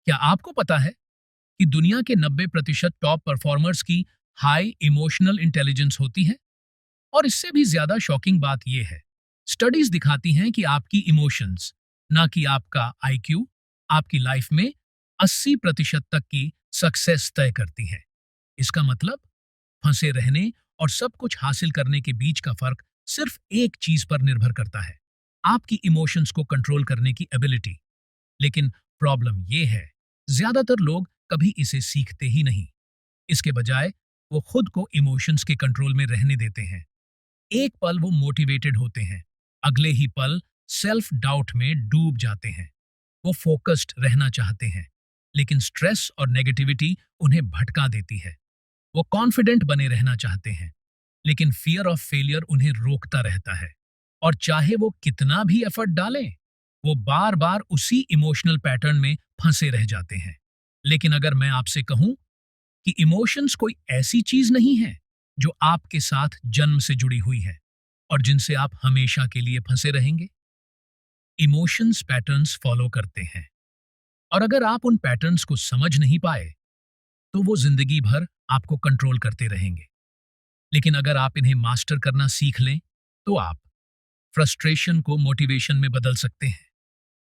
क्या आपको पता है कि दुनिया के 90% टॉप परफॉर्मर्स की हाई इमोशनल इंटेलिजेंस होती है? और इससे भी ज्यादा शॉकिंग बात यह है, स्टडीज दिखाती हैं कि आपकी इमोशंस, ना कि आपका आईक्यू, आपकी लाइफ में 80% तक की सक्सेस तय करती हैं। इसका मतलब फंसे रहने और सब कुछ हासिल करने के बीच का फर्क सिर्फ एक चीज पर निर्भर करता है, आपकी इमोशंस को कंट्रोल करने की एबिलिटी। लेकिन प्रॉब्लम यह है, ज्यादातर लोग कभी इसे सीखते ही नहीं। इसके बजाय वो खुद को इमोशंस के कंट्रोल में रहने देते हैं। एक पल वो मोटिवेटेड होते हैं, अगले ही पल सेल्फ डाउट में डूब जाते हैं। वो फोकस्ड रहना चाहते हैं, लेकिन स्ट्रेस और नेगेटिविटी उन्हें भटका देती है। वो कॉन्फिडेंट बने रहना चाहते हैं, लेकिन फियर ऑफ फेलियर उन्हें रोकता रहता है। और चाहे वो कितना भी एफर्ट डालें, वो बार बार उसी इमोशनल पैटर्न में फंसे रह जाते हैं। लेकिन अगर मैं आपसे कहूं कि इमोशंस कोई ऐसी चीज नहीं है जो आपके साथ जन्म से जुड़ी हुई है और जिनसे आप हमेशा के लिए फंसे रहेंगे। इमोशंस पैटर्न्स फॉलो करते हैं, और अगर आप उन पैटर्न्स को समझ नहीं पाए तो वो जिंदगी भर आपको कंट्रोल करते रहेंगे। लेकिन अगर आप इन्हें मास्टर करना सीख लें तो आप फ्रस्ट्रेशन को मोटिवेशन में बदल सकते हैं,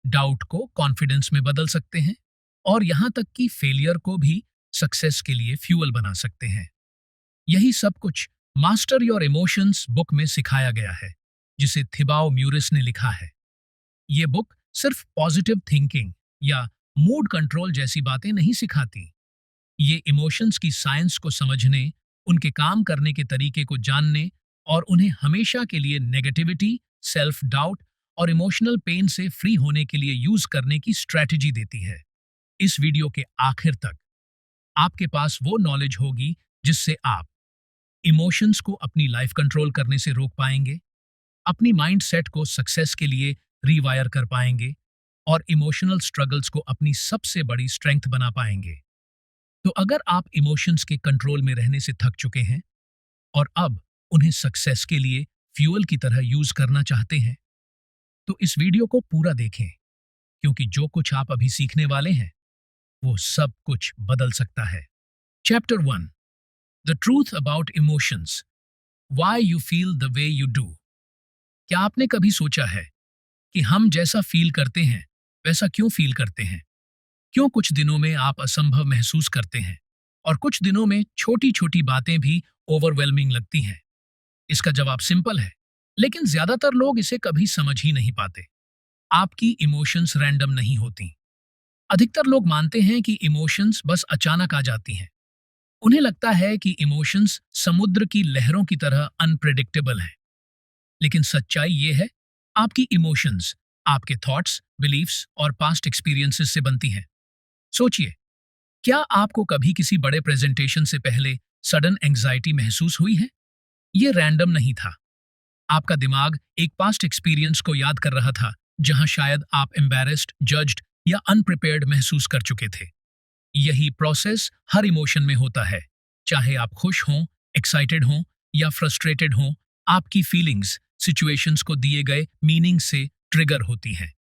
डाउट को कॉन्फिडेंस में बदल सकते हैं, और यहां तक कि फेलियर को भी सक्सेस के लिए फ्यूअल बना सकते हैं। यही सब कुछ मास्टर योर इमोशंस बुक में सिखाया गया है, जिसे थिबाओ म्यूरिस ने लिखा है। ये बुक सिर्फ पॉजिटिव थिंकिंग या मूड कंट्रोल जैसी बातें नहीं सिखाती। ये इमोशंस की साइंस को समझने, उनके काम करने के तरीके को जानने और उन्हें हमेशा के लिए नेगेटिविटी, सेल्फ डाउट और इमोशनल पेन से फ्री होने के लिए यूज करने की स्ट्रैटेजी देती है। इस वीडियो के आखिर तक आपके पास वो नॉलेज होगी जिससे आप इमोशंस को अपनी लाइफ कंट्रोल करने से रोक पाएंगे, अपनी माइंड सेट को सक्सेस के लिए रीवायर कर पाएंगे और इमोशनल स्ट्रगल्स को अपनी सबसे बड़ी स्ट्रेंथ बना पाएंगे। तो अगर आप इमोशंस के कंट्रोल में रहने से थक चुके हैं और अब उन्हें सक्सेस के लिए फ्यूल की तरह यूज करना चाहते हैं, तो इस वीडियो को पूरा देखें, क्योंकि जो कुछ आप अभी सीखने वाले हैं वो सब कुछ बदल सकता है। Chapter 1, the truth about emotions, why you feel the way you do. क्या आपने कभी सोचा है कि हम जैसा फील करते हैं वैसा क्यों फील करते हैं? क्यों कुछ दिनों में आप असंभव महसूस करते हैं और कुछ दिनों में छोटी छोटी बातें भी ओवरवेलमिंग लगती हैं? इसका जवाब सिंपल है, लेकिन ज्यादातर लोग इसे कभी समझ ही नहीं पाते। आपकी इमोशंस रैंडम नहीं होती। अधिकतर लोग मानते हैं कि इमोशंस बस अचानक आ जाती हैं। उन्हें लगता है कि इमोशंस समुद्र की लहरों की तरह अनप्रेडिक्टेबल हैं। लेकिन सच्चाई ये है, आपकी इमोशंस आपके थॉट्स, बिलीफ्स और पास्ट एक्सपीरियंसेस से बनती हैं। सोचिए, क्या आपको कभी किसी बड़े प्रेजेंटेशन से पहले सडन एंग्जाइटी महसूस हुई है? ये रैंडम नहीं था। आपका दिमाग एक पास्ट एक्सपीरियंस को याद कर रहा था, जहां शायद आप एम्बैरेस्ड, जज्ड या अनप्रिपेयर्ड महसूस कर चुके थे। यही प्रोसेस हर इमोशन में होता है। चाहे आप खुश हों, एक्साइटेड हों या फ्रस्ट्रेटेड हों, आपकी फीलिंग्स सिचुएशंस को दिए गए मीनिंग से ट्रिगर होती हैं।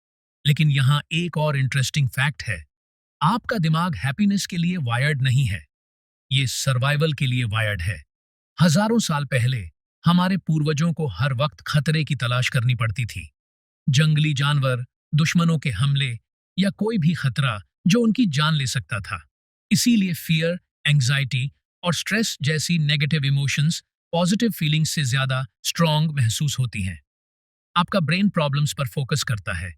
लेकिन यहाँ एक और इंटरेस्टिंग फैक्ट है, आपका दिमाग हैप्पीनेस के लिए वायर्ड नहीं है, ये सर्वाइवल के लिए वायर्ड है। हजारों साल पहले हमारे पूर्वजों को हर वक्त खतरे की तलाश करनी पड़ती थी। जंगली जानवर, दुश्मनों के हमले या कोई भी खतरा जो उनकी जान ले सकता था। इसीलिए फियर, एंग्जाइटी और स्ट्रेस जैसी नेगेटिव इमोशंस पॉजिटिव फीलिंग्स से ज्यादा स्ट्रॉन्ग महसूस होती हैं। आपका ब्रेन प्रॉब्लम्स पर फोकस करता है,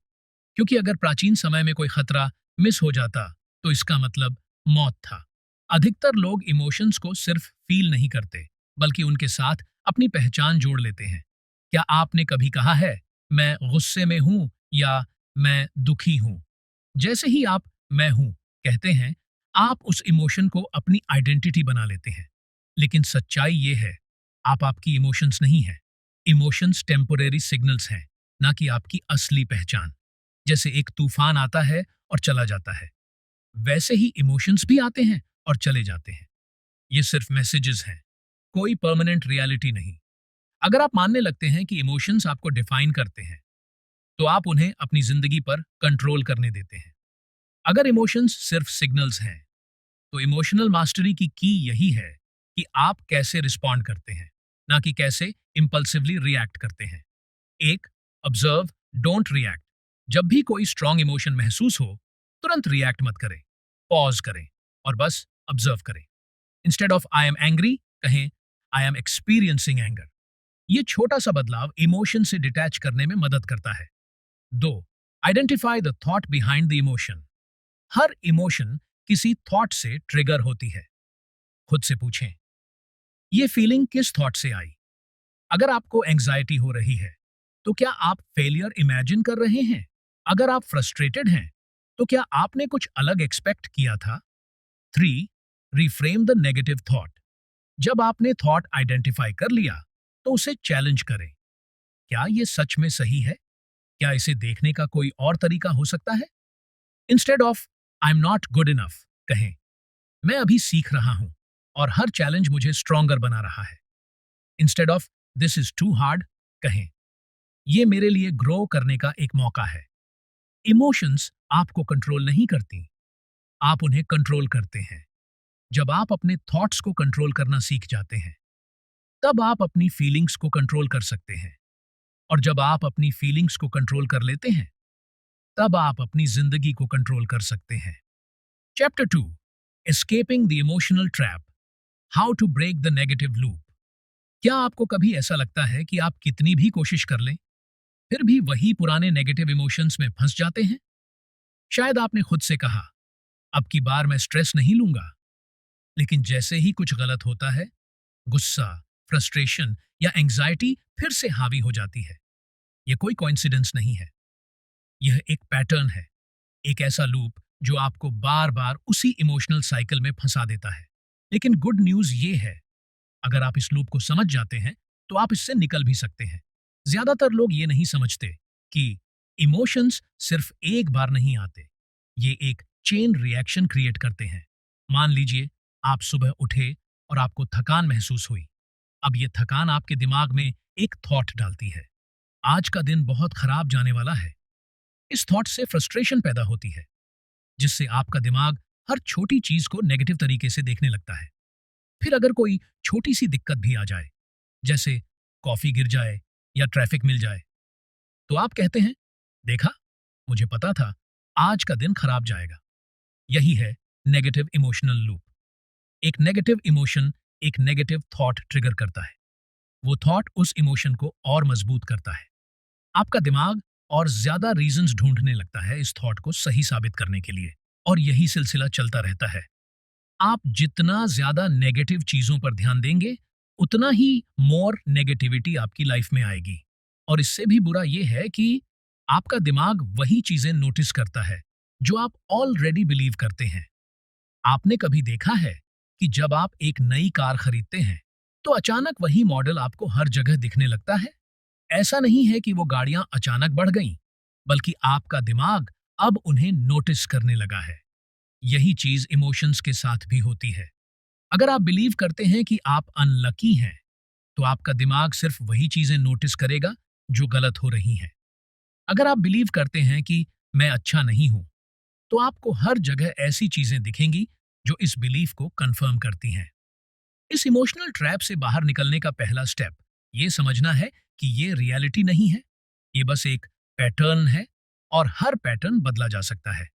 क्योंकि अगर प्राचीन समय में कोई खतरा मिस हो जाता तो इसका मतलब मौत था। अधिकतर लोग इमोशंस को सिर्फ फील नहीं करते, बल्कि उनके साथ अपनी पहचान जोड़ लेते हैं। क्या आपने कभी कहा है, मैं गुस्से में हूं या मैं दुखी हूं? जैसे ही आप मैं हूं कहते हैं, आप उस इमोशन को अपनी आइडेंटिटी बना लेते हैं। लेकिन सच्चाई ये है, आप आपकी इमोशंस नहीं हैं। इमोशंस टेम्पोरेरी सिग्नल्स हैं, ना कि आपकी असली पहचान। जैसे एक तूफान आता है और चला जाता है, वैसे ही इमोशंस भी आते हैं और चले जाते हैं। ये सिर्फ मैसेजेस हैं, कोई परमानेंट रियलिटी नहीं। अगर आप मानने लगते हैं कि इमोशंस आपको डिफाइन करते हैं, तो आप उन्हें अपनी जिंदगी पर कंट्रोल करने देते हैं। अगर इमोशंस सिर्फ सिग्नल्स हैं, तो इमोशनल मास्टरी की यही है कि आप कैसे रिस्पॉन्ड करते हैं, ना कि कैसे इंपल्सिवली रिएक्ट करते हैं। एक, ऑब्जर्व, डोंट रिएक्ट। जब भी कोई स्ट्रांग इमोशन महसूस हो, तुरंत रिएक्ट मत करें, पॉज करें और बस ऑब्जर्व करें। Instead of I am angry, कहें आई एम एक्सपीरियंसिंग एंगर। ये छोटा सा बदलाव इमोशन से डिटैच करने में मदद करता है। दो, identify the thought behind the emotion. Her emotion किसी थॉट से ट्रिगर होती है। खुद से पूछें, ये फीलिंग किस थॉट से आई? अगर आपको एंग्जाइटी हो रही है, तो क्या आप फेलियर इमेजिन कर रहे हैं? अगर आप फ्रस्ट्रेटेड हैं, तो क्या आपने कुछ अलग एक्सपेक्ट किया था? 3. Reframe the negative thought. जब आपने थॉट आइडेंटिफाई कर लिया, तो उसे चैलेंज करें। क्या यह सच में सही है? क्या इसे देखने का कोई और तरीका हो सकता है? Instead of I am not good enough, कहें मैं अभी सीख रहा हूं और हर चैलेंज मुझे स्ट्रॉन्गर बना रहा है। Instead of this is too hard, कहें यह मेरे लिए ग्रो करने का एक मौका है। इमोशंस आपको कंट्रोल नहीं करती, आप उन्हें कंट्रोल करते हैं। जब आप अपने थॉट्स को कंट्रोल करना सीख जाते हैं, तब आप अपनी फीलिंग्स को कंट्रोल कर सकते हैं। और जब आप अपनी फीलिंग्स को कंट्रोल कर लेते हैं, तब आप अपनी जिंदगी को कंट्रोल कर सकते हैं। Chapter 2, escaping the emotional trap, how to break the negative loop. क्या आपको कभी ऐसा लगता है कि आप कितनी भी कोशिश कर लें, फिर भी वही पुराने नेगेटिव इमोशंस में फंस जाते हैं? शायद आपने खुद से कहा, अब की बार मैं स्ट्रेस नहीं लूंगा, लेकिन जैसे ही कुछ गलत होता है, गुस्सा, फ्रस्ट्रेशन या एंग्जाइटी फिर से हावी हो जाती है। यह कोई कोइंसिडेंस नहीं है, यह एक पैटर्न है, एक ऐसा लूप जो आपको बार बार उसी इमोशनल साइकिल में फंसा देता है। लेकिन गुड न्यूज ये है, अगर आप इस लूप को समझ जाते हैं, तो आप इससे निकल भी सकते हैं। ज्यादातर लोग ये नहीं समझते कि इमोशंस सिर्फ एक बार नहीं आते, ये एक चेन रिएक्शन क्रिएट करते हैं। मान लीजिए आप सुबह उठे और आपको थकान महसूस हुई। अब ये थकान आपके दिमाग में एक थॉट डालती है, आज का दिन बहुत खराब जाने वाला है। इस थॉट से फ्रस्ट्रेशन पैदा होती है, जिससे आपका दिमाग हर छोटी चीज को नेगेटिव तरीके से देखने लगता है। फिर अगर कोई छोटी सी दिक्कत भी आ जाए, जैसे कॉफी गिर जाए या ट्रैफिक मिल जाए, तो आप कहते हैं, देखा, मुझे पता था आज का दिन खराब जाएगा। यही है नेगेटिव इमोशनल लूप। एक नेगेटिव इमोशन एक नेगेटिव थॉट ट्रिगर करता है। वो थॉट उस इमोशन को और मजबूत करता है। आपका दिमाग और ज्यादा रीजंस ढूंढने लगता है इस थॉट को सही साबित करने के लिए, और यही सिलसिला चलता रहता है। आप जितना ज्यादा नेगेटिव चीजों पर ध्यान देंगे, उतना ही मोर नेगेटिविटी आपकी लाइफ में आएगी। और इससे भी बुरा यह है कि आपका दिमाग वही चीजें नोटिस करता है जो आप ऑलरेडी बिलीव करते हैं। आपने कभी देखा है कि जब आप एक नई कार खरीदते हैं, तो अचानक वही मॉडल आपको हर जगह दिखने लगता है? ऐसा नहीं है कि वो गाड़ियां अचानक बढ़ गईं, बल्कि आपका दिमाग अब उन्हें नोटिस करने लगा है। यही चीज इमोशंस के साथ भी होती है। अगर आप बिलीव करते हैं कि आप अनलकी हैं, तो आपका दिमाग सिर्फ वही चीजें नोटिस करेगा जो गलत हो रही हैं। अगर आप बिलीव करते हैं कि मैं अच्छा नहीं हूं, तो आपको हर जगह ऐसी चीजें दिखेंगी जो इस बिलीफ को कंफर्म करती हैं। इस इमोशनल ट्रैप से बाहर निकलने का पहला स्टेप ये समझना है कि ये रियलिटी नहीं है, ये बस एक पैटर्न है, और हर पैटर्न बदला जा सकता है।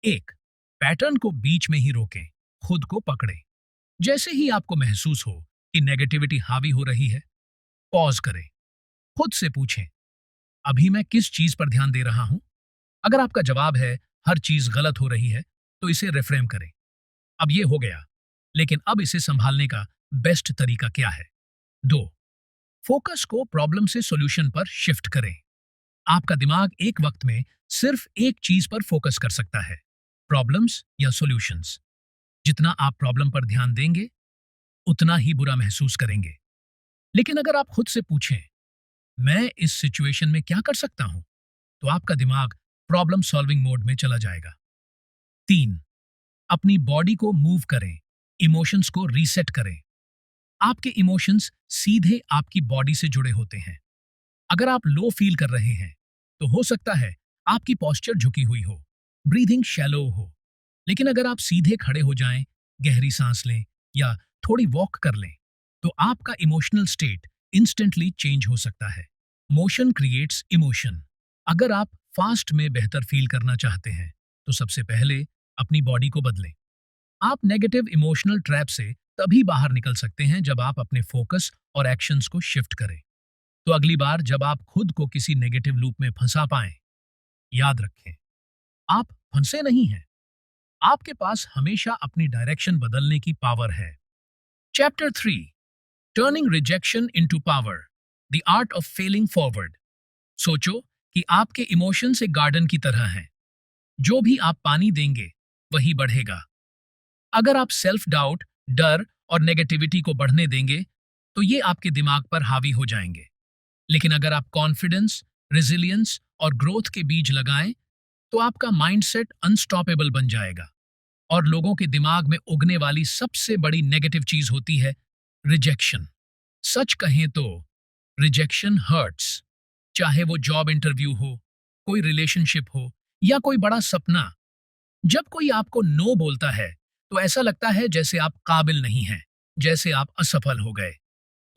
एक, पैटर्न को बीच में ही रोकें, खुद को पकड़ें। जैसे ही आपको महसूस हो कि नेगेटिविटी हावी हो रही है, पॉज करें, खुद से पूछें, अभी मैं किस चीज पर ध्यान दे रहा हूं? अगर आपका जवाब है हर चीज गलत हो रही है, तो इसे रिफ्रेम करें, अब ये हो गया, लेकिन अब इसे संभालने का बेस्ट तरीका क्या है? 2, फोकस को प्रॉब्लम से सॉल्यूशन पर शिफ्ट करें। आपका दिमाग एक वक्त में सिर्फ एक चीज पर फोकस कर सकता है, प्रॉब्लम्स या सॉल्यूशंस। जितना आप प्रॉब्लम पर ध्यान देंगे, उतना ही बुरा महसूस करेंगे। लेकिन अगर आप खुद से पूछें, मैं इस सिचुएशन में क्या कर सकता हूं, तो आपका दिमाग प्रॉब्लम सॉल्विंग मोड में चला जाएगा। 3, अपनी बॉडी को मूव करें, इमोशंस को रीसेट करें। आपके इमोशंस सीधे आपकी बॉडी से जुड़े होते हैं। अगर आप लो फील कर रहे हैं, तो हो सकता है आपकी पोस्चर झुकी हुई हो, ब्रीथिंग शैलो हो। लेकिन अगर आप सीधे खड़े हो जाएं, गहरी सांस लें या थोड़ी वॉक कर लें, तो आपका इमोशनल स्टेट इंस्टेंटली चेंज हो सकता है। Motion creates emotion. अगर आप फास्ट में बेहतर फील करना चाहते हैं, तो सबसे पहले अपनी बॉडी को बदलें। आप नेगेटिव इमोशनल ट्रैप से तभी बाहर निकल सकते हैं जब आप अपने फोकस और एक्शंस को शिफ्ट करें। तो अगली बार जब आप खुद को किसी नेगेटिव लूप में फंसा पाएं, याद रखें, आप फंसे नहीं हैं। आपके पास हमेशा अपनी डायरेक्शन बदलने की पावर है। Chapter 3, turning rejection into power, the art of Fehling forward. सोचो कि आपके इमोशंस एक गार्डन की तरह हैं। जो भी आप पानी देंगे, वही बढ़ेगा। अगर आप सेल्फ डाउट, डर और नेगेटिविटी को बढ़ने देंगे, तो ये आपके दिमाग पर हावी हो जाएंगे। लेकिन अगर आप कॉन्फिडेंस, रेजिलियंस और ग्रोथ के बीज लगाएं, तो आपका माइंडसेट अनस्टॉपेबल बन जाएगा। और लोगों के दिमाग में उगने वाली सबसे बड़ी नेगेटिव चीज होती है रिजेक्शन। सच कहें तो रिजेक्शन हर्ट्स। चाहे वो जॉब इंटरव्यू हो, कोई रिलेशनशिप हो या कोई बड़ा सपना। जब कोई आपको नो बोलता है, तो ऐसा लगता है जैसे आप काबिल नहीं हैं, जैसे आप असफल हो गए।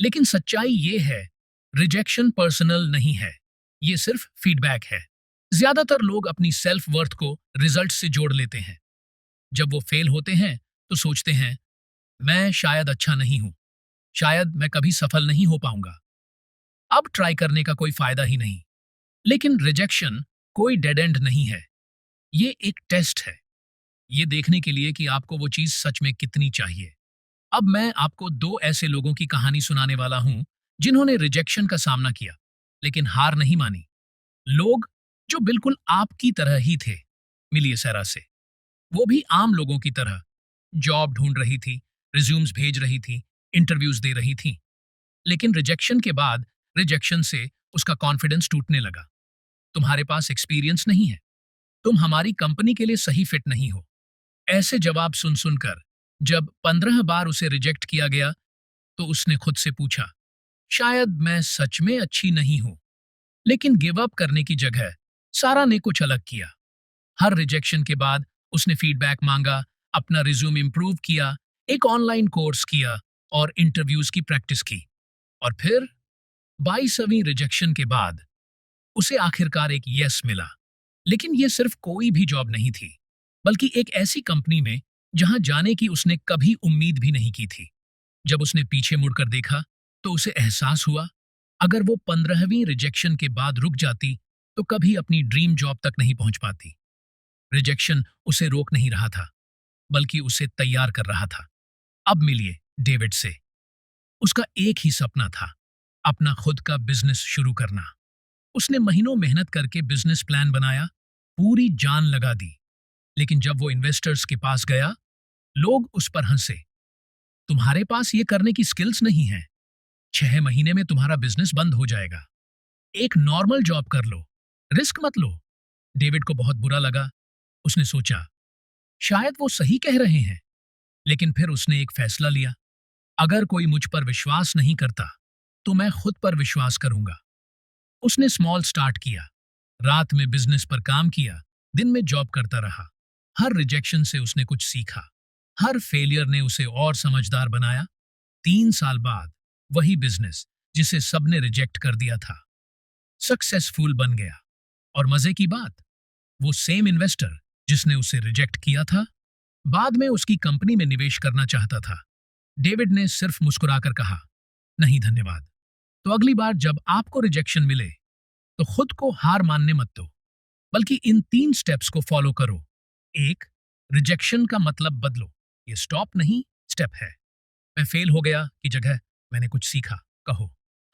लेकिन सच्चाई ये है, रिजेक्शन पर्सनल नहीं है, ये सिर्फ फीडबैक है। ज्यादातर लोग अपनी सेल्फ वर्थ को रिजल्ट से जोड़ लेते हैं। जब वो फेल होते हैं, तो सोचते हैं, मैं शायद अच्छा नहीं हूं, शायद मैं कभी सफल नहीं हो पाऊंगा, अब ट्राई करने का कोई फायदा ही नहीं। लेकिन रिजेक्शन कोई डेड एंड नहीं है, ये एक टेस्ट है, ये देखने के लिए कि आपको वो चीज सच में कितनी चाहिए। अब मैं आपको दो ऐसे लोगों की कहानी सुनाने वाला हूं, जिन्होंने रिजेक्शन का सामना किया, लेकिन हार नहीं मानी। लोग जो बिल्कुल आपकी तरह ही थे। मिलिए सैरा से। वो भी आम लोगों की तरह जॉब ढूंढ रही थी, रिज्यूम्स भेज रही थी, इंटरव्यूज दे रही थी। लेकिन रिजेक्शन के बाद, रिजेक्शन से उसका कॉन्फिडेंस टूटने लगा। तुम्हारे पास एक्सपीरियंस नहीं है, तुम हमारी कंपनी के लिए सही फिट नहीं हो। ऐसे जवाब सुन सुनकर जब 15 बार उसे रिजेक्ट किया गया, तो उसने खुद से पूछा, शायद मैं सच में अच्छी नहीं हूं। लेकिन गिव अप करने की जगह सारा ने कुछ अलग किया। हर रिजेक्शन के बाद उसने फीडबैक मांगा, अपना रिज्यूम इंप्रूव किया, एक ऑनलाइन कोर्स किया और इंटरव्यूज की प्रैक्टिस की। और फिर 22वीं रिजेक्शन के बाद उसे आखिरकार एक यस मिला। लेकिन यह सिर्फ कोई भी जॉब नहीं थी, बल्कि एक ऐसी कंपनी में जहां जाने की उसने कभी उम्मीद भी नहीं की थी। जब उसने पीछे मुड़कर देखा, तो उसे एहसास हुआ, अगर वो 15वीं रिजेक्शन के बाद रुक जाती, तो कभी अपनी ड्रीम जॉब तक नहीं पहुंच पाती। रिजेक्शन उसे रोक नहीं रहा था, बल्कि उसे तैयार कर रहा था। अब मिलिए डेविड से। उसका एक ही सपना था, अपना खुद का बिजनेस शुरू करना। उसने महीनों मेहनत करके बिजनेस प्लान बनाया, पूरी जान लगा दी। लेकिन जब वो इन्वेस्टर्स के पास गया, लोग उस पर हंसे। तुम्हारे पास ये करने की स्किल्स नहीं है, 6 महीने में तुम्हारा बिजनेस बंद हो जाएगा। एक नॉर्मल जॉब कर लो, रिस्क मत लो। डेविड को बहुत बुरा लगा। उसने सोचा, शायद वो सही कह रहे हैं। लेकिन फिर उसने एक फैसला लिया, अगर कोई मुझ पर विश्वास नहीं करता, तो मैं खुद पर विश्वास करूंगा। उसने स्मॉल स्टार्ट किया, रात में बिजनेस पर काम किया, दिन में जॉब करता रहा। हर रिजेक्शन से उसने कुछ सीखा, हर फेलियर ने उसे और समझदार बनाया। 3 साल बाद वही बिजनेस जिसे सबने रिजेक्ट कर दिया था, सक्सेसफुल बन गया। और मजे की बात, वो सेम इन्वेस्टर जिसने उसे रिजेक्ट किया था, बाद में उसकी कंपनी में निवेश करना चाहता था। डेविड ने सिर्फ मुस्कुराकर कहा, नहीं धन्यवाद। तो अगली बार जब आपको रिजेक्शन मिले, तो खुद को हार मानने मत दो, बल्कि इन 3 स्टेप्स को फॉलो करो। 1, रिजेक्शन का मतलब बदलो। ये स्टॉप नहीं, स्टेप है। मैं फेल हो गया की जगह मैंने कुछ सीखा कहो।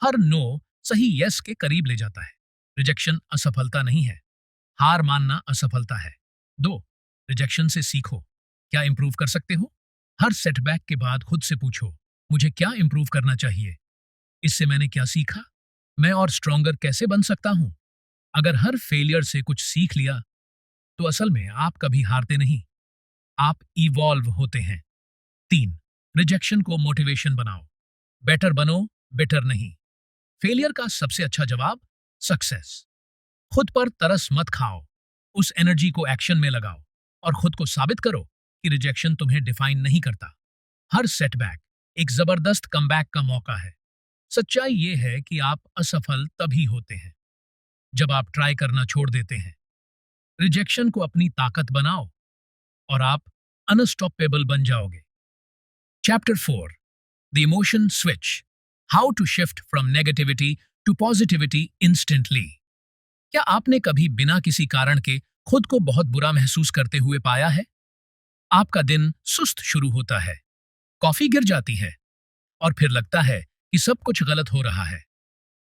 हर नो सही यस के करीब ले जाता है। रिजेक्शन असफलता नहीं है, हार मानना असफलता है। 2, रिजेक्शन से सीखो, क्या इंप्रूव कर सकते हो। हर सेटबैक के बाद खुद से पूछो, मुझे क्या इंप्रूव करना चाहिए, इससे मैंने क्या सीखा, मैं और स्ट्रॉन्गर कैसे बन सकता हूं। अगर हर फेलियर से कुछ सीख लिया, तो असल में आप कभी हारते नहीं, आप इवॉल्व होते हैं। 3, रिजेक्शन को मोटिवेशन बनाओ, बेटर बनो, बेटर नहीं। फेलियर का सबसे अच्छा जवाब सक्सेस। खुद पर तरस मत खाओ, उस एनर्जी को एक्शन में लगाओ और खुद को साबित करो कि रिजेक्शन तुम्हें डिफाइन नहीं करता। हर सेटबैक एक जबरदस्त कमबैक का मौका है। सच्चाई ये है कि आप असफल तभी होते हैं जब आप ट्राई करना छोड़ देते हैं। रिजेक्शन को अपनी ताकत बनाओ और आप अनस्टॉपेबल बन जाओगे। Chapter 4, the emotion switch, how to shift from negativity to positivity instantly. क्या आपने कभी बिना किसी कारण के खुद को बहुत बुरा महसूस करते हुए पाया है? आपका दिन सुस्त शुरू होता है, कॉफी गिर जाती है और फिर लगता है कि सब कुछ गलत हो रहा है।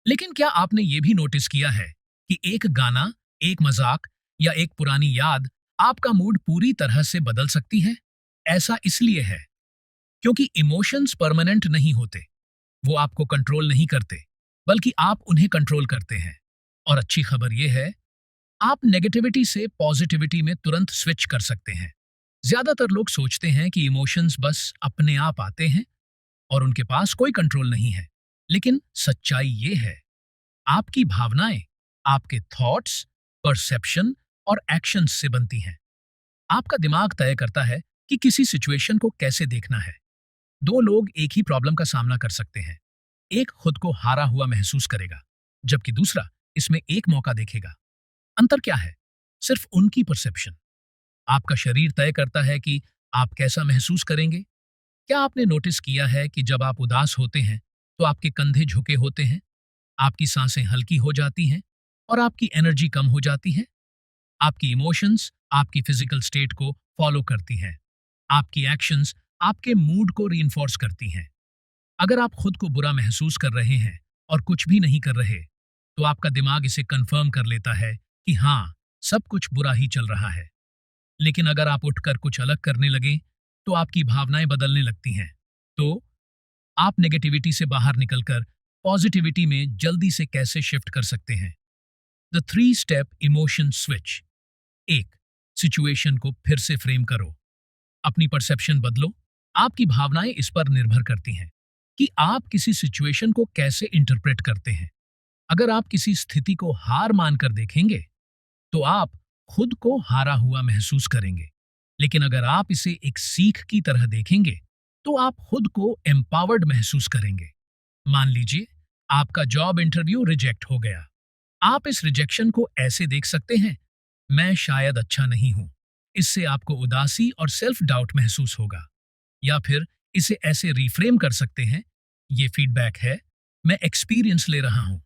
लेकिन क्या आपने ये भी नोटिस किया है कि एक गाना, एक मजाक या एक पुरानी याद आपका मूड पूरी तरह से बदल सकती है? ऐसा इसलिए है क्योंकि इमोशंस परमानेंट नहीं होते। वो आपको कंट्रोल नहीं करते, बल्कि आप उन्हें कंट्रोल करते हैं। और अच्छी खबर यह है, आप नेगेटिविटी से पॉजिटिविटी में तुरंत स्विच कर सकते हैं। ज्यादातर लोग सोचते हैं कि इमोशंस बस अपने आप आते हैं और उनके पास कोई कंट्रोल नहीं है। लेकिन सच्चाई ये है, आपकी भावनाएं आपके थॉट्स, परसेप्शन और एक्शंस से बनती हैं। आपका दिमाग तय करता है कि किसी सिचुएशन को कैसे देखना है। दो लोग एक ही प्रॉब्लम का सामना कर सकते हैं। एक खुद को हारा हुआ महसूस करेगा, जबकि दूसरा इसमें एक मौका देखेगा। अंतर क्या है? सिर्फ उनकी परसेप्शन। आपका शरीर तय करता है कि आप कैसा महसूस करेंगे। क्या आपने नोटिस किया है कि जब आप उदास होते हैं तो आपके कंधे झुके होते हैं, आपकी सांसें हल्की हो जाती हैं और आपकी एनर्जी कम हो जाती है? आपकी इमोशंस आपकी फिजिकल स्टेट को फॉलो करती हैं। आपकी एक्शंस आपके मूड को रीइंफोर्स करती हैं। अगर आप खुद को बुरा महसूस कर रहे हैं और कुछ भी नहीं कर रहे, तो आपका दिमाग इसे कंफर्म कर लेता है कि हाँ, सब कुछ बुरा ही चल रहा है। लेकिन अगर आप उठकर कुछ अलग करने लगें, तो आपकी भावनाएं बदलने लगती हैं। तो आप नेगेटिविटी से बाहर निकलकर पॉजिटिविटी में जल्दी से कैसे शिफ्ट कर सकते हैं? The 3 step emotion switch. 1, situation को फिर से फ्रेम करो। अपनी परसेप्शन बदलो। आपकी भावनाएं इस पर निर्भर करती हैं कि आप किसी सिचुएशन को कैसे इंटरप्रेट करते हैं। अगर आप किसी स्थिति को हार मानकर देखेंगे, तो आप खुद को हारा हुआ महसूस करेंगे। लेकिन अगर आप इसे एक सीख की तरह देखेंगे, तो आप खुद को एम्पावर्ड महसूस करेंगे। मान लीजिए आपका जॉब इंटरव्यू रिजेक्ट हो गया। आप इस रिजेक्शन को ऐसे देख सकते हैं, मैं शायद अच्छा नहीं हूं। इससे आपको उदासी और सेल्फ डाउट महसूस होगा। या फिर इसे ऐसे रिफ्रेम कर सकते हैं, ये फीडबैक है, मैं एक्सपीरियंस ले रहा हूं।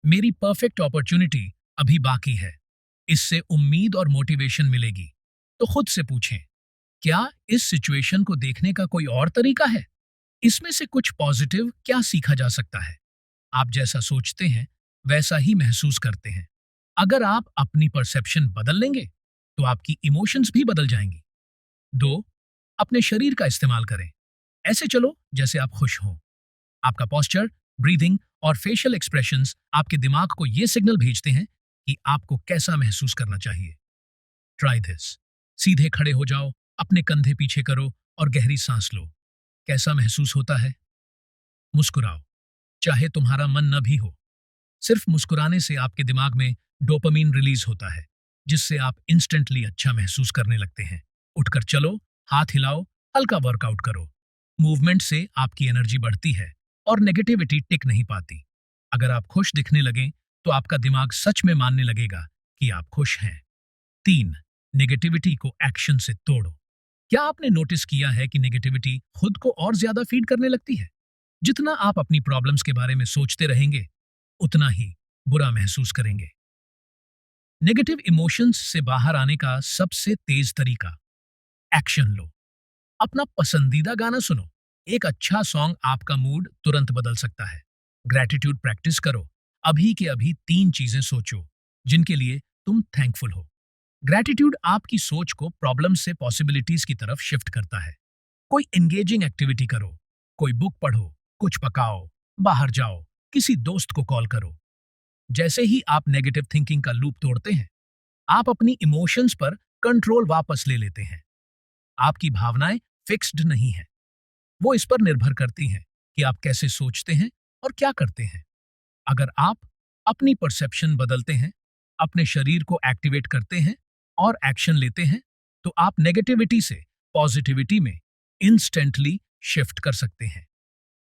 मेरी परफेक्ट अपॉर्चुनिटी अभी बाकी है। इससे उम्मीद और मोटिवेशन मिलेगी। तो खुद से पूछें, क्या इस सिचुएशन को देखने का कोई और तरीका है? इसमें से कुछ पॉजिटिव क्या सीखा जा सकता है? आप जैसा सोचते हैं, वैसा ही महसूस करते हैं। अगर आप अपनी परसेप्शन बदल लेंगे, तो आपकी इमोशंस भी बदल जाएंगी। 2, अपने शरीर का इस्तेमाल करें। ऐसे चलो जैसे आप खुश हों। आपका पोस्चर, ब्रीदिंग और फेशियल एक्सप्रेशंस आपके दिमाग को यह सिग्नल भेजते हैं कि आपको कैसा महसूस करना चाहिए। Try this. सीधे खड़े हो जाओ, अपने कंधे पीछे करो और गहरी सांस लो। कैसा महसूस होता है? मुस्कुराओ, चाहे तुम्हारा मन न भी हो। सिर्फ मुस्कुराने से आपके दिमाग में डोपामीन रिलीज होता है, जिससे आप इंस्टेंटली अच्छा महसूस करने लगते हैं। उठकर चलो, हाथ हिलाओ, हल्का वर्कआउट करो। मूवमेंट से आपकी एनर्जी बढ़ती है और नेगेटिविटी टिक नहीं पाती। अगर आप खुश दिखने लगें, तो आपका दिमाग सच में मानने लगेगा कि आप खुश हैं। 3, नेगेटिविटी को एक्शन से तोड़ो। क्या आपने नोटिस किया है कि नेगेटिविटी खुद को और ज्यादा फीड करने लगती है? जितना आप अपनी प्रॉब्लम्स के बारे में सोचते रहेंगे, उतना ही बुरा महसूस करेंगे। नेगेटिव इमोशंस से बाहर आने का सबसे तेज तरीका, एक्शन लो। अपना पसंदीदा गाना सुनो। एक अच्छा सॉन्ग आपका मूड तुरंत बदल सकता है। ग्रैटिट्यूड प्रैक्टिस करो। अभी के अभी 3 चीजें सोचो जिनके लिए तुम थैंकफुल हो। ग्रैटिट्यूड आपकी सोच को प्रॉब्लम से पॉसिबिलिटीज की तरफ शिफ्ट करता है। कोई एंगेजिंग एक्टिविटी करो, कोई बुक पढ़ो, कुछ पकाओ, बाहर जाओ, किसी दोस्त को कॉल करो। जैसे ही आप नेगेटिव थिंकिंग का लूप तोड़ते हैं, आप अपनी इमोशंस पर कंट्रोल वापस ले लेते हैं। आपकी भावनाएं फिक्स्ड नहीं हैं, वो इस पर निर्भर करती हैं कि आप कैसे सोचते हैं और क्या करते हैं। अगर आप अपनी परसेप्शन बदलते हैं, अपने शरीर को एक्टिवेट करते हैं और एक्शन लेते हैं तो आप नेगेटिविटी से पॉजिटिविटी में इंस्टेंटली शिफ्ट कर सकते हैं।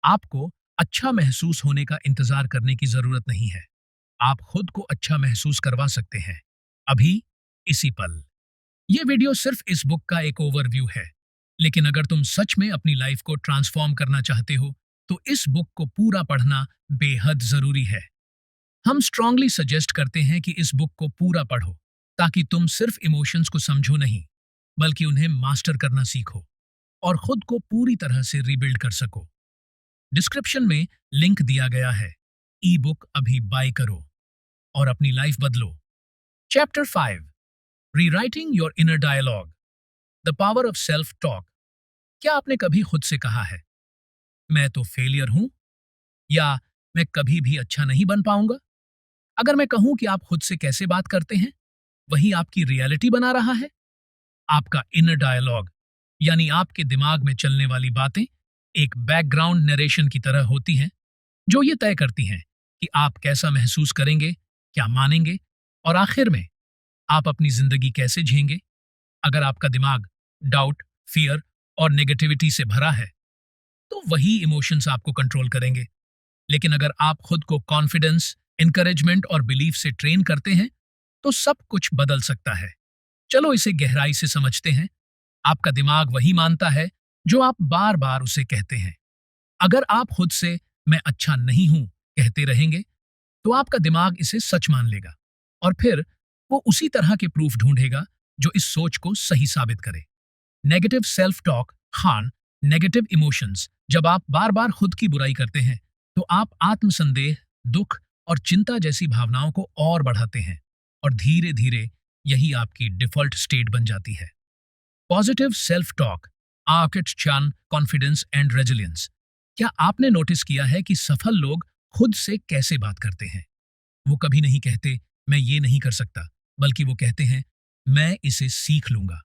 आपको अच्छा महसूस होने का इंतजार करने की जरूरत नहीं है। आप खुद को अच्छा महसूस करवा सकते हैं अभी, इसी पल। यह वीडियो सिर्फ इस बुक का एक ओवरव्यू है, लेकिन अगर तुम सच में अपनी लाइफ को ट्रांसफॉर्म करना चाहते हो तो इस बुक को पूरा पढ़ना बेहद जरूरी है। हम स्ट्रांगली सजेस्ट करते हैं कि इस बुक को पूरा पढ़ो ताकि तुम सिर्फ इमोशंस को समझो नहीं, बल्कि उन्हें मास्टर करना सीखो और खुद को पूरी तरह से रीबिल्ड कर सको। डिस्क्रिप्शन में लिंक दिया गया है। ई बुक अभी बाय करो और अपनी लाइफ बदलो। Chapter 5, rewriting your inner dialogue, the power of self talk. क्या आपने कभी खुद से कहा है, मैं तो फेलियर हूं, या मैं कभी भी अच्छा नहीं बन पाऊंगा? अगर मैं कहूं कि आप खुद से कैसे बात करते हैं, वही आपकी रियलिटी बना रहा है। आपका इनर डायलॉग यानी आपके दिमाग में चलने वाली बातें एक बैकग्राउंड नरेशन की तरह होती हैं, जो ये तय करती हैं कि आप कैसा महसूस करेंगे, क्या मानेंगे और आखिर में आप अपनी जिंदगी कैसे जिएंगे। अगर आपका दिमाग डाउट, फियर और नेगेटिविटी से भरा है, तो वही इमोशंस आपको कंट्रोल करेंगे। लेकिन अगर आप खुद को कॉन्फिडेंस, इंकरेजमेंट और बिलीफ से ट्रेन करते हैं, तो सब कुछ बदल सकता है। चलो इसे गहराई से समझते हैं। आपका दिमाग वही मानता है जो आप बार बार उसे कहते हैं। अगर आप खुद से मैं अच्छा नहीं हूं कहते रहेंगे, तो आपका दिमाग इसे सच मान लेगा और फिर वो उसी तरह के प्रूफ ढूंढेगा जो इस सोच को सही साबित करे। Negative self talk Khan, negative emotions. जब आप बार बार खुद की बुराई करते हैं, तो आप आत्मसंदेह, दुख और चिंता जैसी भावनाओं को और बढ़ाते हैं और धीरे धीरे यही आपकी डिफॉल्ट स्टेट बन जाती है। पॉजिटिव सेल्फ टॉक, आर्किट चान, कॉन्फिडेंस एंड रेजिलियंस। क्या आपने नोटिस किया है कि सफल लोग खुद से कैसे बात करते हैं? वो कभी नहीं कहते मैं ये नहीं कर सकता, बल्कि वो कहते हैं मैं इसे सीख लूंगा।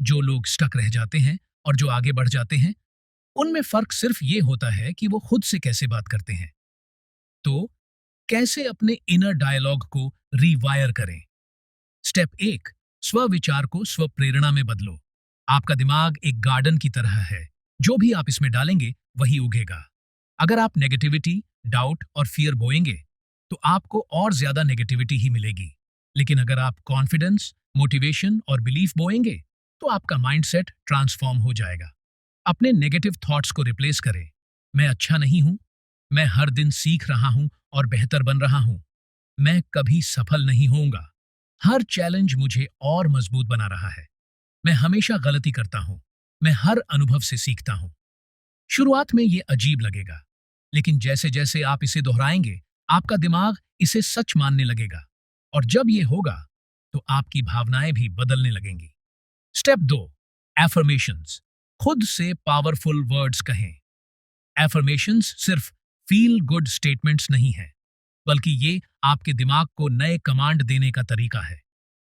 जो लोग स्टक रह जाते हैं और जो आगे बढ़ जाते हैं, उनमें फर्क सिर्फ ये होता है कि वो खुद से कैसे बात करते हैं। तो कैसे अपने इनर डायलॉग को रीवायर करें? स्टेप 1, स्व विचार को स्व प्रेरणा में बदलो। आपका दिमाग एक गार्डन की तरह है, जो भी आप इसमें डालेंगे वही उगेगा। अगर आप नेगेटिविटी, डाउट और फियर बोएंगे, तो आपको और ज्यादा नेगेटिविटी ही मिलेगी। लेकिन अगर आप कॉन्फिडेंस, मोटिवेशन और बिलीफ बोएंगे, तो आपका माइंडसेट ट्रांसफॉर्म हो जाएगा। अपने नेगेटिव थॉट्स को रिप्लेस करें। मैं अच्छा नहीं हूं, मैं हर दिन सीख रहा हूं और बेहतर बन रहा हूं, मैं कभी सफल नहीं होऊंगा, हर चैलेंज मुझे और मजबूत बना रहा है, मैं हमेशा गलती करता हूं, मैं हर अनुभव से सीखता हूं। शुरुआत में ये अजीब लगेगा, लेकिन जैसे जैसे आप इसे दोहराएंगे, आपका दिमाग इसे सच मानने लगेगा और जब ये होगा, तो आपकी भावनाएं भी बदलने लगेंगी। Step 2, affirmations. खुद से पावरफुल वर्ड्स कहें। एफर्मेशंस सिर्फ फील गुड स्टेटमेंट्स नहीं है, बल्कि ये आपके दिमाग को नए कमांड देने का तरीका है।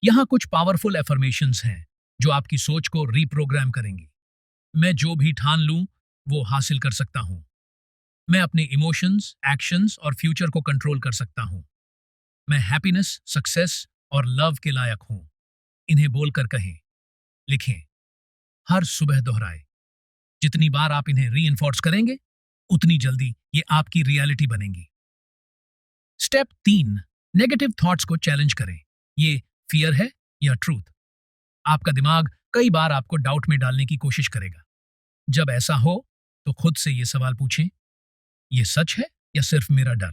यहाँ कुछ पावरफुल एफर्मेशंस हैं जो आपकी सोच को रीप्रोग्राम करेंगी। मैं जो भी ठान लूं, वो हासिल कर सकता हूं। मैं अपने इमोशंस, एक्शंस और फ्यूचर को कंट्रोल कर सकता हूं। मैं हैप्पीनेस, सक्सेस और लव के लायक हूं। इन्हें बोलकर कहें, लिखें, हर सुबह दोहराएं। जितनी बार आप इन्हें रीइंफोर्स करेंगे, उतनी जल्दी ये आपकी रियलिटी बनेंगी। स्टेप 3, नेगेटिव थॉट्स को चैलेंज करें। ये फियर है या ट्रूथ? आपका दिमाग कई बार आपको डाउट में डालने की कोशिश करेगा। जब ऐसा हो, तो खुद से ये सवाल पूछें, ये सच है या सिर्फ मेरा डर?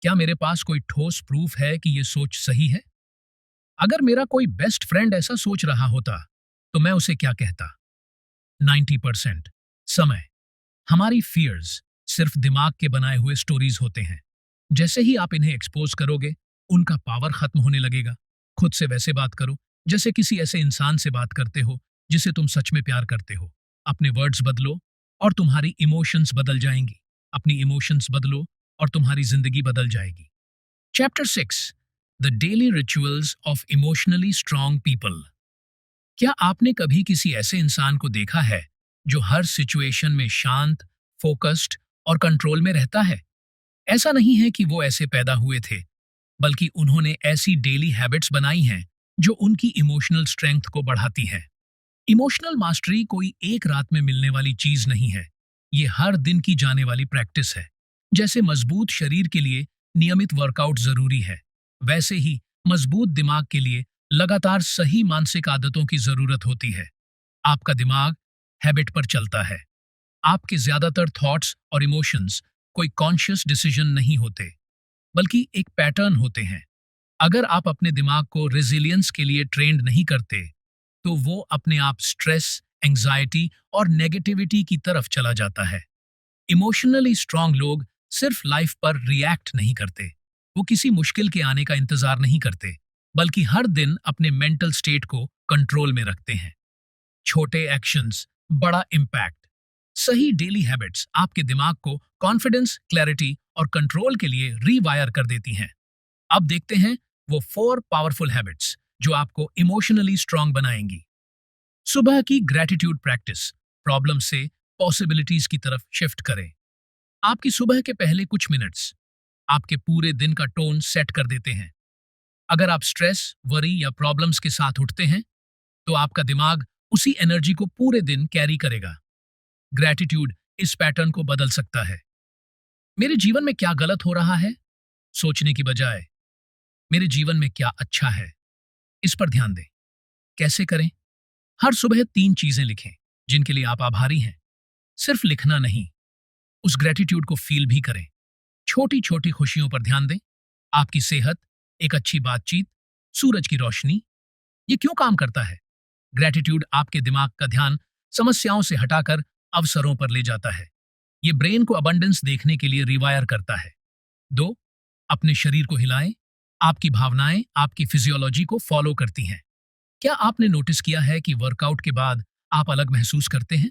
क्या मेरे पास कोई ठोस प्रूफ है कि ये सोच सही है? अगर मेरा कोई बेस्ट फ्रेंड ऐसा सोच रहा होता, तो मैं उसे क्या कहता? 90% समय हमारी फियर्स सिर्फ दिमाग के बनाए हुए स्टोरीज होते हैं। जैसे ही आप इन्हें एक्सपोज करोगे, उनका पावर खत्म होने लगेगा। खुद से वैसे बात करो जैसे किसी ऐसे इंसान से बात करते हो जिसे तुम सच में प्यार करते हो। अपने वर्ड्स बदलो और तुम्हारी इमोशंस बदल जाएंगी। अपनी इमोशंस बदलो और तुम्हारी जिंदगी बदल जाएगी। Chapter 6, the daily rituals of emotionally strong people. क्या आपने कभी किसी ऐसे इंसान को देखा है जो हर सिचुएशन में शांत, फोकस्ड और कंट्रोल में रहता है? ऐसा नहीं है कि वो ऐसे पैदा हुए थे, बल्कि उन्होंने ऐसी डेली हैबिट्स बनाई हैं जो उनकी इमोशनल स्ट्रेंथ को बढ़ाती है। इमोशनल मास्टरी कोई एक रात में मिलने वाली चीज नहीं है। ये हर दिन की जाने वाली प्रैक्टिस है। जैसे मजबूत शरीर के लिए नियमित वर्कआउट जरूरी है, वैसे ही मजबूत दिमाग के लिए लगातार सही मानसिक आदतों की जरूरत होती है। आपका दिमाग हैबिट पर चलता है। आपके ज्यादातर थॉट्स और इमोशंस कोई कॉन्शियस डिसीजन नहीं होते, बल्कि एक पैटर्न होते हैं। अगर आप अपने दिमाग को रेजिलियंस के लिए ट्रेंड नहीं करते, तो वो अपने आप स्ट्रेस, एंजाइटी और नेगेटिविटी की तरफ चला जाता है। इमोशनली स्ट्रांग लोग सिर्फ लाइफ पर रिएक्ट नहीं करते, वो किसी मुश्किल के आने का इंतजार नहीं करते, बल्कि हर दिन अपने मेंटल स्टेट को कंट्रोल में रखते हैं। छोटे एक्शंस, बड़ा इम्पैक्ट। सही डेली हैबिट्स आपके दिमाग को कॉन्फिडेंस, क्लैरिटी और कंट्रोल के लिए रीवायर कर देती हैं। अब देखते हैं वो 4 पावरफुल हैबिट्स जो आपको इमोशनली स्ट्रांग बनाएंगी। सुबह की ग्रैटिट्यूड प्रैक्टिस, प्रॉब्लम से पॉसिबिलिटीज की तरफ शिफ्ट करें। आपकी सुबह के पहले कुछ मिनट्स आपके पूरे दिन का टोन सेट कर देते हैं। अगर आप स्ट्रेस, वरी या प्रॉब्लम्स के साथ उठते हैं, तो आपका दिमाग उसी एनर्जी को पूरे दिन कैरी करेगा। ग्रैटिट्यूड इस पैटर्न को बदल सकता है। मेरे जीवन में क्या गलत हो रहा है सोचने की बजाय मेरे जीवन में क्या अच्छा है, इस पर ध्यान दें। कैसे करें? हर सुबह 3 चीजें लिखें जिनके लिए आप आभारी हैं। सिर्फ लिखना नहीं, उस ग्रैटिट्यूड को फील भी करें। छोटी छोटी खुशियों पर ध्यान दें। आपकी सेहत, एक अच्छी बातचीत, सूरज की रोशनी। ये क्यों काम करता है? ग्रैटिट्यूड आपके दिमाग का ध्यान समस्याओं से हटाकर अवसरों पर ले जाता है। ये ब्रेन को अबंडेंस देखने के लिए रिवायर करता है। 2, अपने शरीर को हिलाएं। आपकी भावनाएं आपकी फिजियोलॉजी को फॉलो करती हैं। क्या आपने नोटिस किया है कि वर्कआउट के बाद आप अलग महसूस करते हैं?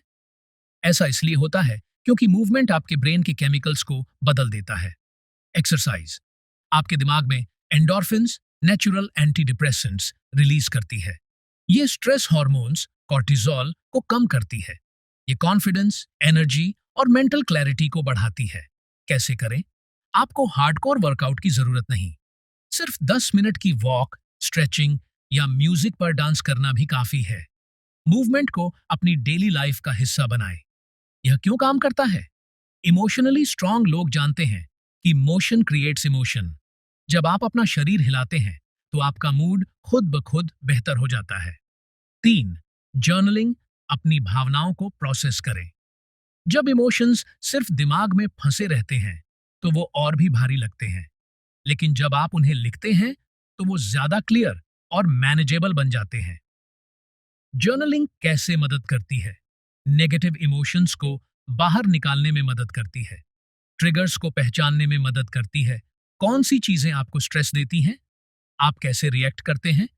ऐसा इसलिए होता है क्योंकि मूवमेंट आपके ब्रेन के केमिकल्स को बदल देता है। एक्सरसाइज आपके दिमाग में endorphins, natural anti depressants release करती है। ये स्ट्रेस हार्मोन्स, कॉर्टिजोल को कम करती है। ये कॉन्फिडेंस, एनर्जी और मेंटल क्लैरिटी को बढ़ाती है। कैसे करें? आपको हार्डकोर वर्कआउट की जरूरत नहीं। सिर्फ 10 मिनट की वॉक, स्ट्रेचिंग या म्यूजिक पर डांस करना भी काफी है। मूवमेंट को अपनी डेली लाइफ का हिस्सा बनाएं। यह क्यों काम करता है? इमोशनली स्ट्रांग लोग जानते हैं कि मोशन क्रिएट्स इमोशन। जब आप अपना शरीर हिलाते हैं, तो आपका मूड खुद ब खुद बेहतर हो जाता है। 3, जर्नलिंग, अपनी भावनाओं को प्रोसेस करें। जब इमोशंस सिर्फ दिमाग में फंसे रहते हैं, तो वो और भी भारी लगते हैं। लेकिन जब आप उन्हें लिखते हैं, तो वो ज्यादा क्लियर और मैनेजेबल बन जाते हैं। जर्नलिंग कैसे मदद करती है? नेगेटिव इमोशंस को बाहर निकालने में मदद करती है। ट्रिगर्स को पहचानने में मदद करती है। कौन सी चीजें आपको स्ट्रेस देती हैं? आप कैसे रिएक्ट करते हैं?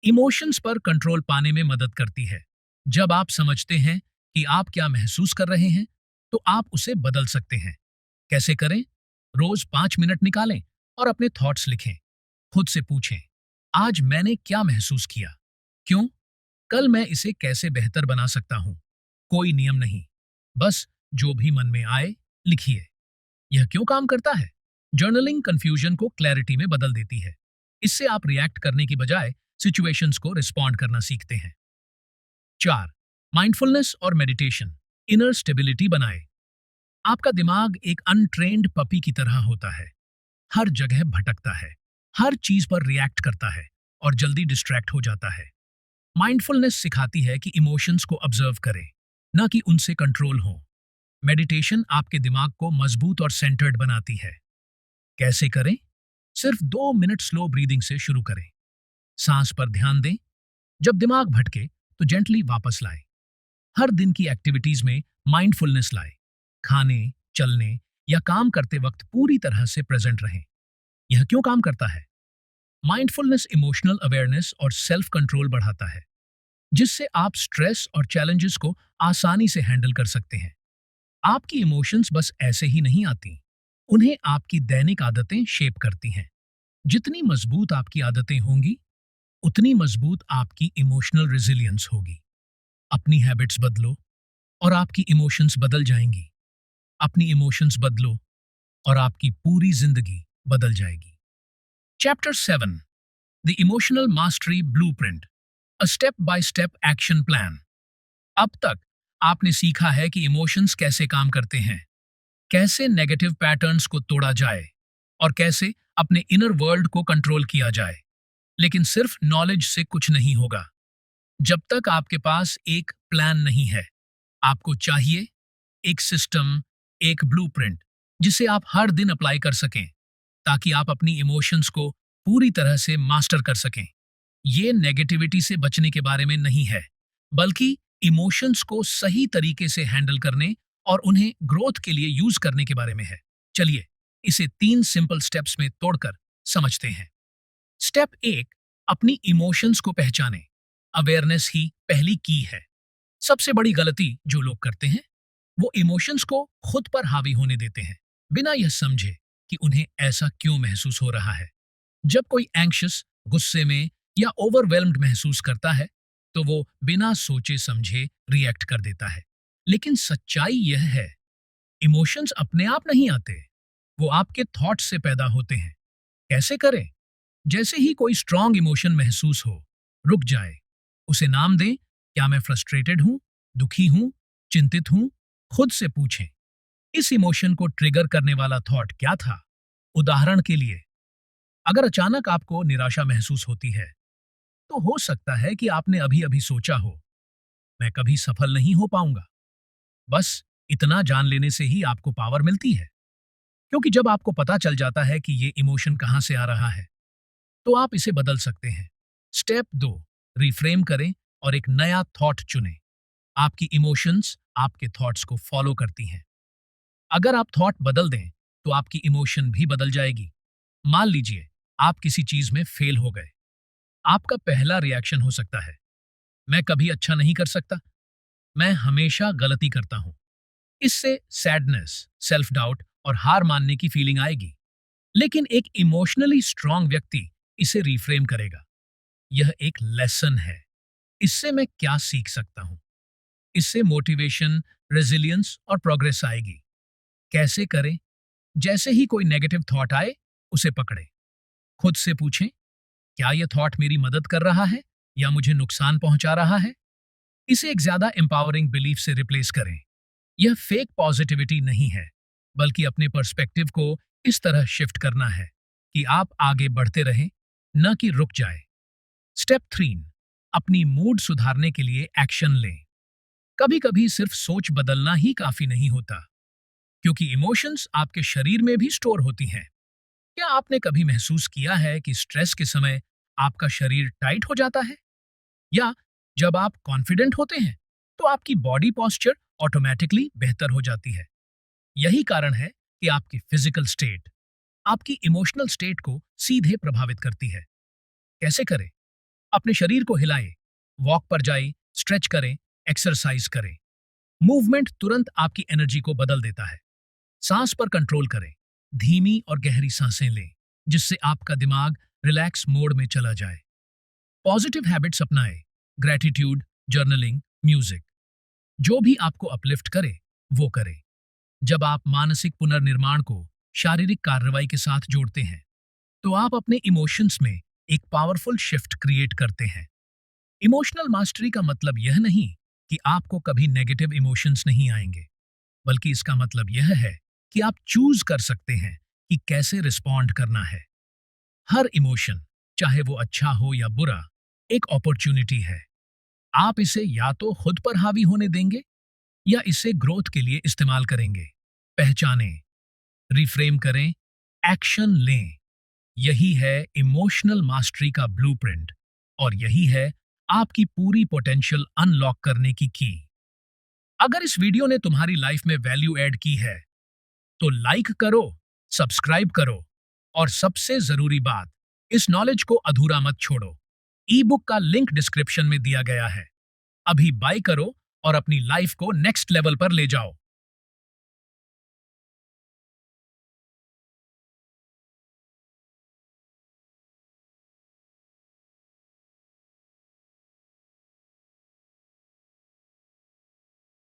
इमोशंस पर कंट्रोल पाने में मदद करती है। जब आप समझते हैं कि आप क्या महसूस कर रहे हैं, तो आप उसे बदल सकते हैं। कैसे करें? रोज 5 मिनट निकालें और अपने थॉट्स लिखें। खुद से पूछें, आज मैंने क्या महसूस किया? क्यों? कल मैं इसे कैसे बेहतर बना सकता हूं? कोई नियम नहीं, बस जो भी मन में आए लिखिए। यह क्यों काम करता है? जर्नलिंग कंफ्यूजन को क्लैरिटी में बदल देती है। इससे आप रिएक्ट करने की बजाय सिचुएशंस को रिस्पॉन्ड करना सीखते हैं। 4, माइंडफुलनेस और मेडिटेशन, इनर स्टेबिलिटी बनाए। आपका दिमाग एक अनट्रेन्ड पपी की तरह होता है। हर जगह भटकता है, हर चीज पर रिएक्ट करता है और जल्दी डिस्ट्रैक्ट हो जाता है। माइंडफुलनेस सिखाती है कि इमोशंस को ऑब्जर्व करें, न कि उनसे कंट्रोल हो। मेडिटेशन आपके दिमाग को मजबूत और सेंटर्ड बनाती है। कैसे करें? सिर्फ 2 मिनट स्लो ब्रीदिंग से शुरू करें। सांस पर ध्यान दें। जब दिमाग भटके, तो जेंटली वापस लाएं। हर दिन की एक्टिविटीज में माइंडफुलनेस लाएं। खाने, चलने या काम करते वक्त पूरी तरह से प्रेजेंट रहें। यह क्यों काम करता है? माइंडफुलनेस इमोशनल अवेयरनेस और सेल्फ कंट्रोल बढ़ाता है, जिससे आप स्ट्रेस और चैलेंजेस को आसानी से हैंडल कर सकते हैं। आपकी इमोशंस बस ऐसे ही नहीं आती, उन्हें आपकी दैनिक आदतें शेप करती हैं। जितनी मजबूत आपकी आदतें होंगी, उतनी मजबूत आपकी इमोशनल रेजिलियंस होगी। अपनी हैबिट्स बदलो और आपकी इमोशंस बदल जाएंगी। अपनी इमोशंस बदलो और आपकी पूरी जिंदगी बदल जाएगी। Chapter 7, the emotional mastery blueprint, a step by step action plan. अब तक आपने सीखा है कि इमोशंस कैसे काम करते हैं, कैसे नेगेटिव पैटर्न्स को तोड़ा जाए और कैसे अपने इनर वर्ल्ड को कंट्रोल किया जाए। लेकिन सिर्फ नॉलेज से कुछ नहीं होगा जब तक आपके पास एक प्लान नहीं है। आपको चाहिए एक सिस्टम, एक ब्लूप्रिंट जिसे आप हर दिन अप्लाई कर सकें ताकि आप अपनी इमोशंस को पूरी तरह से मास्टर कर सकें। ये नेगेटिविटी से बचने के बारे में नहीं है, बल्कि इमोशंस को सही तरीके से हैंडल करने और उन्हें ग्रोथ के लिए यूज करने के बारे में है। चलिए इसे 3 सिंपल स्टेप्स में तोड़कर समझते हैं। स्टेप 1, अपनी इमोशंस को पहचानें। अवेयरनेस ही पहली की है। सबसे बड़ी गलती जो लोग करते हैं वो इमोशंस को खुद पर हावी होने देते हैं बिना यह समझे कि उन्हें ऐसा क्यों महसूस हो रहा है। जब कोई एंग्शियस, गुस्से में या ओवरवेल्म्ड महसूस करता है तो वो बिना सोचे समझे रिएक्ट कर देता है। लेकिन सच्चाई यह है, इमोशंस अपने आप नहीं आते, वो आपके थॉट्स से पैदा होते हैं। कैसे करें? जैसे ही कोई स्ट्रांग इमोशन महसूस हो, रुक जाए, उसे नाम दें। क्या मैं फ्रस्ट्रेटेड हूं, दुखी हूं, चिंतित हूं? खुद से पूछें, इस इमोशन को ट्रिगर करने वाला थॉट क्या था? उदाहरण के लिए, अगर अचानक आपको निराशा महसूस होती है तो हो सकता है कि आपने अभी अभी सोचा हो, मैं कभी सफल नहीं हो पाऊंगा। बस इतना जान लेने से ही आपको पावर मिलती है, क्योंकि जब आपको पता चल जाता है कि ये इमोशन कहां से आ रहा है तो आप इसे बदल सकते हैं। स्टेप 2, रिफ्रेम करें और एक नया थॉट चुनें। आपकी इमोशंस आपके थॉट्स को फॉलो करती हैं। अगर आप थॉट बदल दें तो आपकी इमोशन भी बदल जाएगी। मान लीजिए आप किसी चीज में फेल हो गए। आपका पहला रिएक्शन हो सकता है, मैं कभी अच्छा नहीं कर सकता, मैं हमेशा गलती करता हूं। इससे सैडनेस, सेल्फ डाउट और हार मानने की फीलिंग आएगी। लेकिन एक इमोशनली स्ट्रांग व्यक्ति इसे रिफ्रेम करेगा, यह एक लेसन है, इससे मैं क्या सीख सकता हूं। इससे मोटिवेशन, रेजिलियंस और प्रोग्रेस आएगी। कैसे करें? जैसे ही कोई नेगेटिव थॉट आए उसे पकड़े, खुद से पूछें, क्या यह थॉट मेरी मदद कर रहा है या मुझे नुकसान पहुंचा रहा है? इसे एक ज्यादा एम्पावरिंग बिलीफ से रिप्लेस करें। यह फेक पॉजिटिविटी नहीं है, बल्कि अपने पर्सपेक्टिव को इस तरह शिफ्ट करना है कि आप आगे बढ़ते रहें, न कि रुक जाए। स्टेप 3, अपनी मूड सुधारने के लिए एक्शन लें। कभी कभी सिर्फ सोच बदलना ही काफी नहीं होता, क्योंकि इमोशंस आपके शरीर में भी स्टोर होती हैं। क्या आपने कभी महसूस किया है कि स्ट्रेस के समय आपका शरीर टाइट हो जाता है? या जब आप कॉन्फिडेंट होते हैं तो आपकी बॉडी पॉस्चर ऑटोमेटिकली बेहतर हो जाती है? यही कारण है कि आपकी फिजिकल स्टेट आपकी इमोशनल स्टेट को सीधे प्रभावित करती है। कैसे करें? अपने शरीर को हिलाएं, वॉक पर जाएं, स्ट्रेच करें, एक्सरसाइज करें। मूवमेंट तुरंत आपकी एनर्जी को बदल देता है। सांस पर कंट्रोल करें, धीमी और गहरी सांसें लें, जिससे आपका दिमाग रिलैक्स मोड में चला जाए। पॉजिटिव हैबिट्स अपनाएं, ग्रैटिट्यूड, जर्नलिंग, म्यूजिक। जो भी आपको अपलिफ्ट करे वो करें। जब आप मानसिक पुनर्निर्माण को शारीरिक कार्रवाई के साथ जोड़ते हैं तो आप अपने इमोशंस में एक पावरफुल शिफ्ट क्रिएट करते हैं। इमोशनल मास्टरी का मतलब यह नहीं कि आपको कभी नेगेटिव इमोशंस नहीं आएंगे, बल्कि इसका मतलब यह है कि आप चूज कर सकते हैं कि कैसे रिस्पॉन्ड करना है। हर इमोशन, चाहे वो अच्छा हो या बुरा, एक अपॉर्चुनिटी है। आप इसे या तो खुद पर हावी होने देंगे या इसे ग्रोथ के लिए इस्तेमाल करेंगे। पहचानें, रिफ्रेम करें, एक्शन लें। यही है इमोशनल मास्टरी का ब्लूप्रिंट और यही है आपकी पूरी पोटेंशियल अनलॉक करने की। अगर इस वीडियो ने तुम्हारी लाइफ में वैल्यू ऐड की है तो लाइक करो, सब्सक्राइब करो और सबसे जरूरी बात, इस नॉलेज को अधूरा मत छोड़ो। ई बुक का लिंक डिस्क्रिप्शन में दिया गया है। अभी बाय करो और अपनी लाइफ को नेक्स्ट लेवल पर ले जाओ।